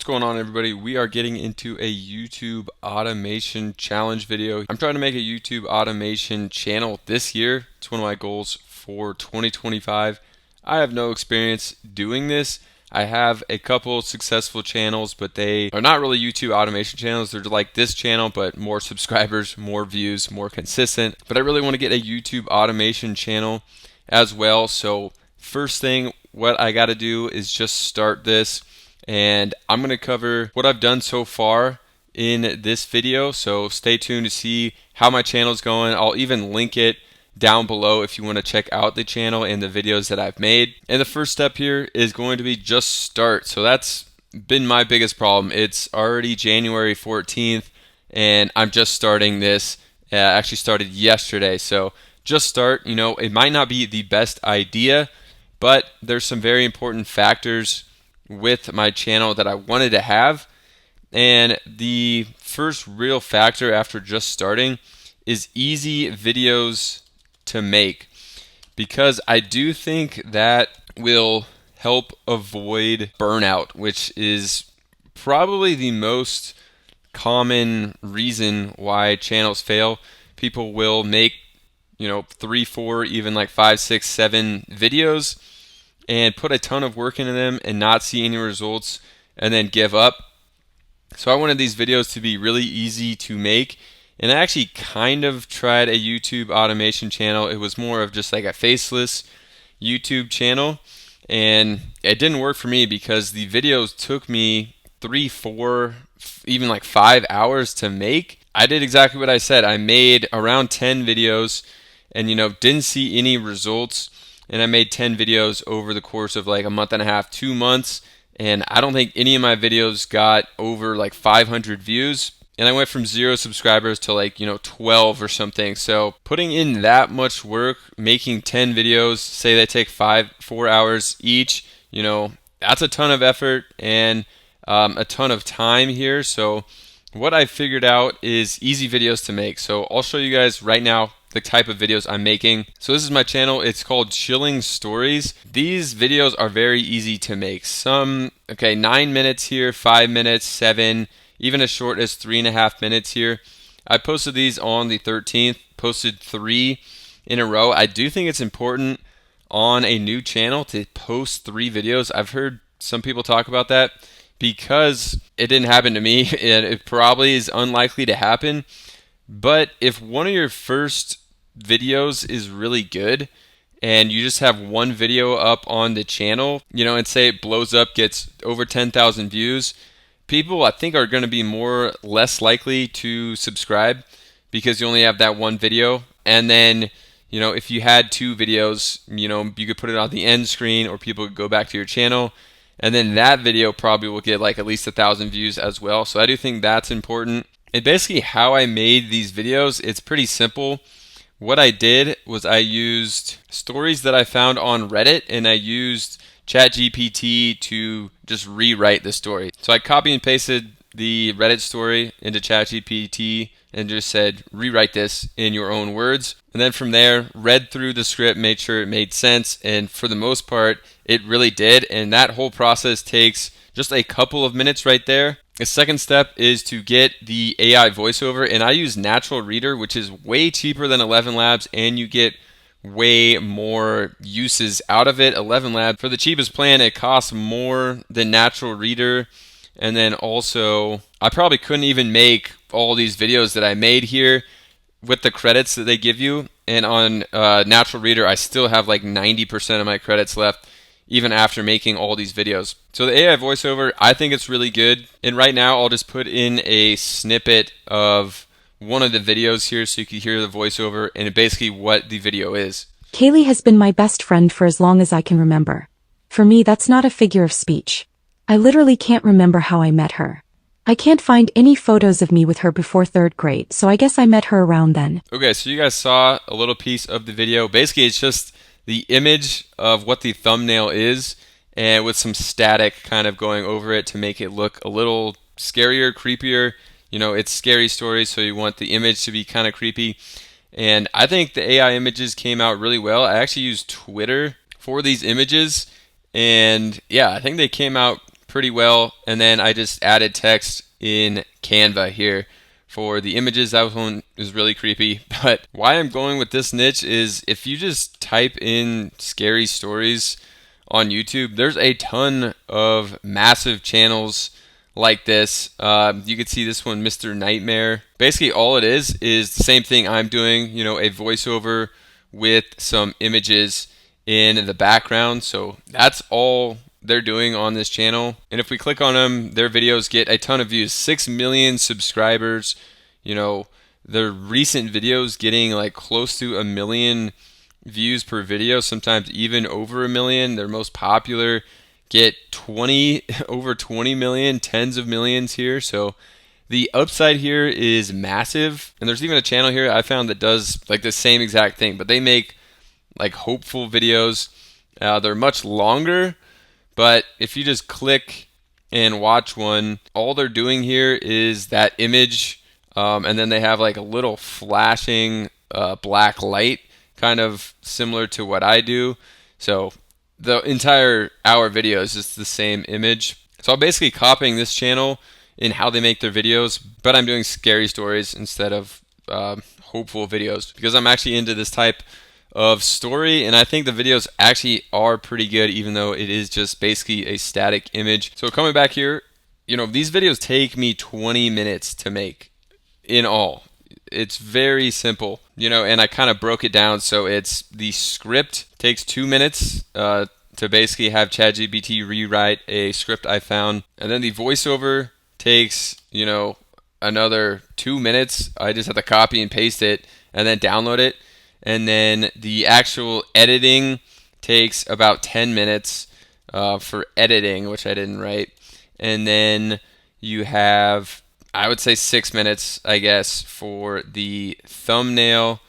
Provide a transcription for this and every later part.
going on, everybody? We are getting into a YouTube automation challenge video. I'm trying to make a YouTube automation channel this year. It's one of my goals for 2025. I have no experience doing this. I have a couple successful channels, but they are not really YouTube automation channels. They're like this channel, but more subscribers, more views, more consistent. But I really want to get a YouTube automation channel as well. So first thing, what I got to do is just start this. And I'm going to cover what I've done so far in this video, so stay tuned to see how my channel is going. I'll even link it down below if you want to check out the channel and the videos that I've made. And the first step here is going to be just start. So that's been my biggest problem. It's already January 14th and I'm just starting this. Actually started yesterday. So just start. You know, it might not be the best idea, but there's some very important factors with my channel that I wanted to have. And the first real factor after just starting is easy videos to make, because I do think that will help avoid burnout, which is probably the most common reason why channels fail. People will make, 3, 4, even like 5, 6, 7 videos and put a ton of work into them and not see any results and then give up. So I wanted these videos to be really easy to make, and I actually kind of tried a YouTube automation channel. It was more of just like a faceless YouTube channel, and it didn't work for me because the videos took me 3, 4, even like 5 hours to make. I did exactly what I said. I made around 10 videos and didn't see any results. And I made 10 videos over the course of like a month and a half, 2 months. And I don't think any of my videos got over like 500 views. And I went from 0 subscribers to like, 12 or something. So putting in that much work, making 10 videos, say they take 4 hours each, that's a ton of effort and a ton of time here. So what I figured out is easy videos to make. So I'll show you guys right now the type of videos I'm making. So this is my channel. It's called Chilling Stories. These videos are very easy to make. 9 minutes here, 5 minutes, 7, even as short as 3.5 minutes here. I posted these on the 13th, posted 3 in a row. I do think it's important on a new channel to post 3 videos. I've heard some people talk about that because it didn't happen to me and it probably is unlikely to happen. But if one of your first videos is really good and you just have one video up on the channel, and say it blows up, gets over 10,000 views, people I think are going to be less likely to subscribe because you only have that one video. And then, if you had 2 videos, you could put it on the end screen or people could go back to your channel. And then that video probably will get like at least 1,000 views as well. So I do think that's important. And basically how I made these videos, it's pretty simple. What I did was I used stories that I found on Reddit and I used ChatGPT to just rewrite the story. So I copy and pasted the Reddit story into ChatGPT and just said, rewrite this in your own words. And then from there, read through the script, made sure it made sense. And for the most part, it really did. And that whole process takes just a couple of minutes right there. The second step is to get the AI voiceover, and I use Natural Reader, which is way cheaper than 11 Labs, and you get way more uses out of it. 11 Labs, for the cheapest plan, it costs more than Natural Reader, and then also, I probably couldn't even make all these videos that I made here with the credits that they give you, and on Natural Reader, I still have like 90% of my credits left, even after making all these videos. So the AI voiceover, I think it's really good. And right now, I'll just put in a snippet of one of the videos here so you can hear the voiceover and basically what the video is. Kaylee has been my best friend for as long as I can remember. For me, that's not a figure of speech. I literally can't remember how I met her. I can't find any photos of me with her before 3rd grade, so I guess I met her around then. Okay, so you guys saw a little piece of the video. Basically, it's just the image of what the thumbnail is and with some static kind of going over it to make it look a little scarier, creepier. It's scary stories, so you want the image to be kind of creepy. And I think the AI images came out really well. I actually used Twitter for these images, and yeah, I think they came out pretty well. And then I just added text in Canva here for the images. That one is really creepy. But why I'm going with this niche is if you just type in scary stories on YouTube, there's a ton of massive channels like this. You can see this one, Mr. Nightmare. Basically, all it is the same thing I'm doing, you know, a voiceover with some images in the background. So that's all they're doing on this channel. And if we click on them, their videos get a ton of views, 6 million subscribers. You know, their recent videos getting like close to 1 million views per video, sometimes even over 1 million. Their most popular get over 20 million, tens of millions here. So the upside here is massive. And there's even a channel here I found that does like the same exact thing, but they make like hopeful videos. They're much longer, but if you just click and watch one, all they're doing here is that image, and then they have like a little flashing black light, kind of similar to what I do. So the entire hour video is just the same image. So I'm basically copying this channel in how they make their videos, but I'm doing scary stories instead of hopeful videos because I'm actually into this type of story, and I think the videos actually are pretty good, even though it is just basically a static image. So coming back here, you know, these videos take me 20 minutes to make in all. It's very simple, you know, and I kind of broke it down. So it's the script takes 2 minutes to basically have ChatGPT rewrite a script I found, and then the voiceover takes, you know, another 2 minutes. I just have to copy and paste it and then download it. And then the actual editing takes about 10 minutes for editing, which I didn't write. And then you have, I would say 6 minutes, I guess, for the thumbnail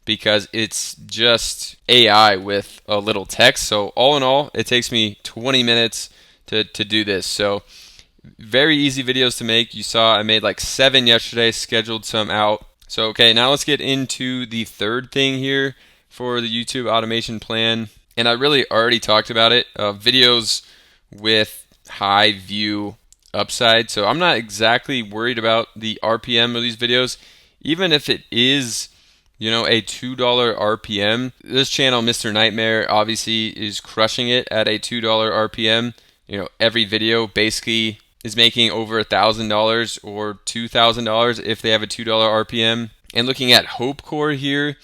because it's just AI with a little text. So all in all, it takes me 20 minutes to do this. So very easy videos to make. You saw I made like 7 yesterday, scheduled some out. So okay, now let's get into the third thing here for the YouTube automation plan. And I really already talked about it, videos with high view upside. So I'm not exactly worried about the RPM of these videos, even if it is, you know, a $2 RPM. This channel, Mr. Nightmare, obviously is crushing it at a $2 RPM. You know, every video basically is making over $1,000 or $2,000 if they have a $2 RPM. And looking at Hopecore here,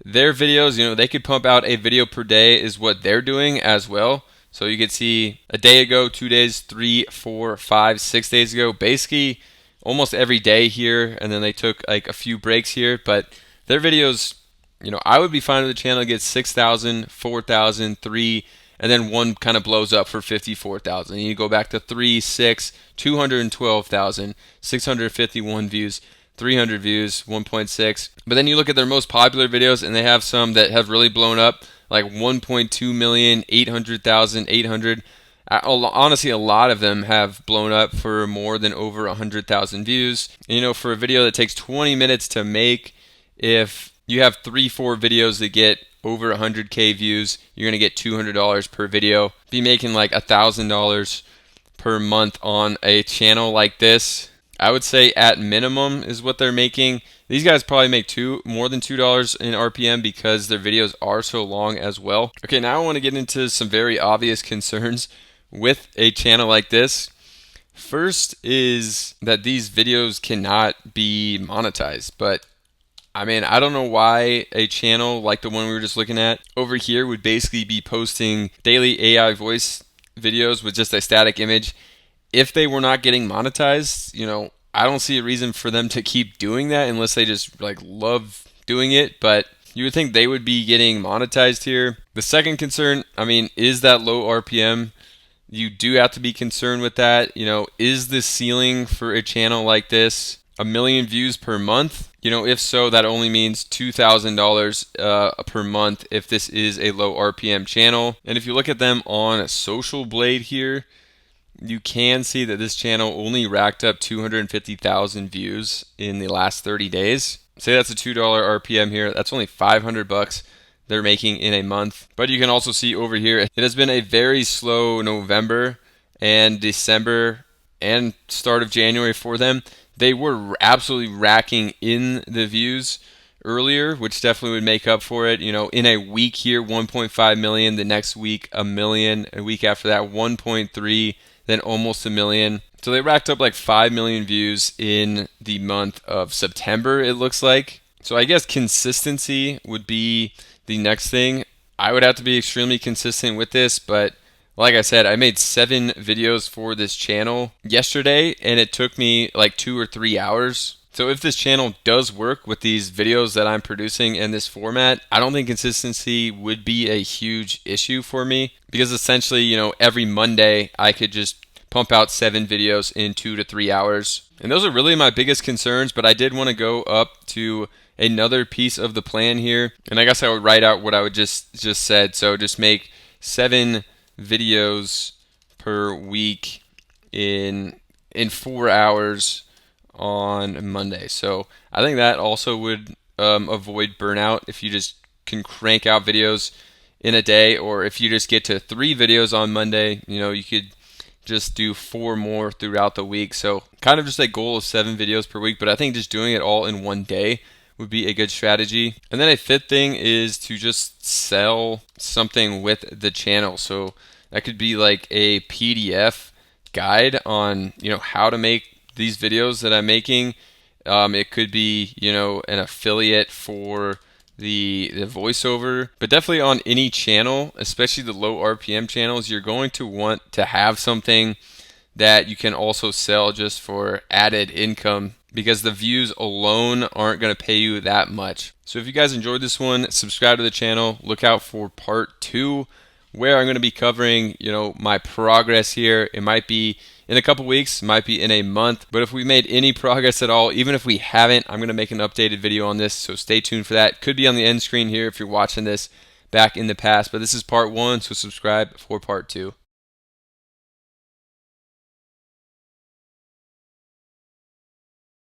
their videos, you know, they could pump out a video per day is what they're doing as well. So you could see a day ago, 2 days, 3, 4, 5, 6 days ago, basically almost every day here. And then they took like a few breaks here, but their videos, you know, I would be fine with the channel get 6,000, 4,000, 3, and then one kind of blows up for 54,000. You go back to 3, 6, 212,000, 651 views, 300 views, 1.6. But then you look at their most popular videos, and they have some that have really blown up, like 1.2 million, 800,000, 800. Honestly, a lot of them have blown up for more than over 100,000 views. And, you know, for a video that takes 20 minutes to make, if you have 3, 4 videos that get over 100K views, you're going to get $200 per video. Be making like $1,000 per month on a channel like this. I would say at minimum is what they're making. These guys probably make more than $2 in RPM because their videos are so long as well. Okay, now I want to get into some very obvious concerns with a channel like this. First is that these videos cannot be monetized, but I mean, I don't know why a channel like the one we were just looking at over here would basically be posting daily AI voice videos with just a static image. If they were not getting monetized, you know, I don't see a reason for them to keep doing that unless they just like love doing it, but you would think they would be getting monetized here. The second concern, I mean, is that low RPM. You do have to be concerned with that. You know, is the ceiling for a channel like this 1 million views per month? You know, if so, that only means $2,000 per month if this is a low RPM channel. And if you look at them on Social Blade here, you can see that this channel only racked up 250,000 views in the last 30 days. Say that's a $2 RPM here. That's only $500 they're making in a month. But you can also see over here, it has been a very slow November and December and start of January for them, they were absolutely racking in the views earlier, which definitely would make up for it. You know, in a week here, 1.5 million, the next week, a million, a week after that, 1.3, then almost a million. So they racked up like 5 million views in the month of September, it looks like. So I guess consistency would be the next thing. I would have to be extremely consistent with this, but like I said, I made 7 videos for this channel yesterday, and it took me like 2 or 3 hours. So if this channel does work with these videos that I'm producing in this format, I don't think consistency would be a huge issue for me, because essentially, you know, every Monday I could just pump out 7 videos in 2 to 3 hours. And those are really my biggest concerns, but I did want to go up to another piece of the plan here. And I guess I would write out what I would just said. So just make 7 videos per week in 4 hours on Monday. So I think that also would avoid burnout if you just can crank out videos in a day, or if you just get to 3 videos on Monday, you know, you could just do 4 more throughout the week. So kind of just a goal of 7 videos per week, but I think just doing it all in one day would be a good strategy. And then a fifth thing is to just sell something with the channel. So that could be like a PDF guide on, you know, how to make these videos that I'm making. It could be, you know, an affiliate for the voiceover, but definitely on any channel, especially the low RPM channels, you're going to want to have something that you can also sell just for added income, because the views alone aren't going to pay you that much. So if you guys enjoyed this one, subscribe to the channel. Look out for part 2, where I'm going to be covering, you know, my progress here. It might be in a couple weeks, might be in a month, but if we made any progress at all, even if we haven't, I'm going to make an updated video on this, so stay tuned for that. Could be on the end screen here if you're watching this back in the past, but this is part 1, so subscribe for part 2.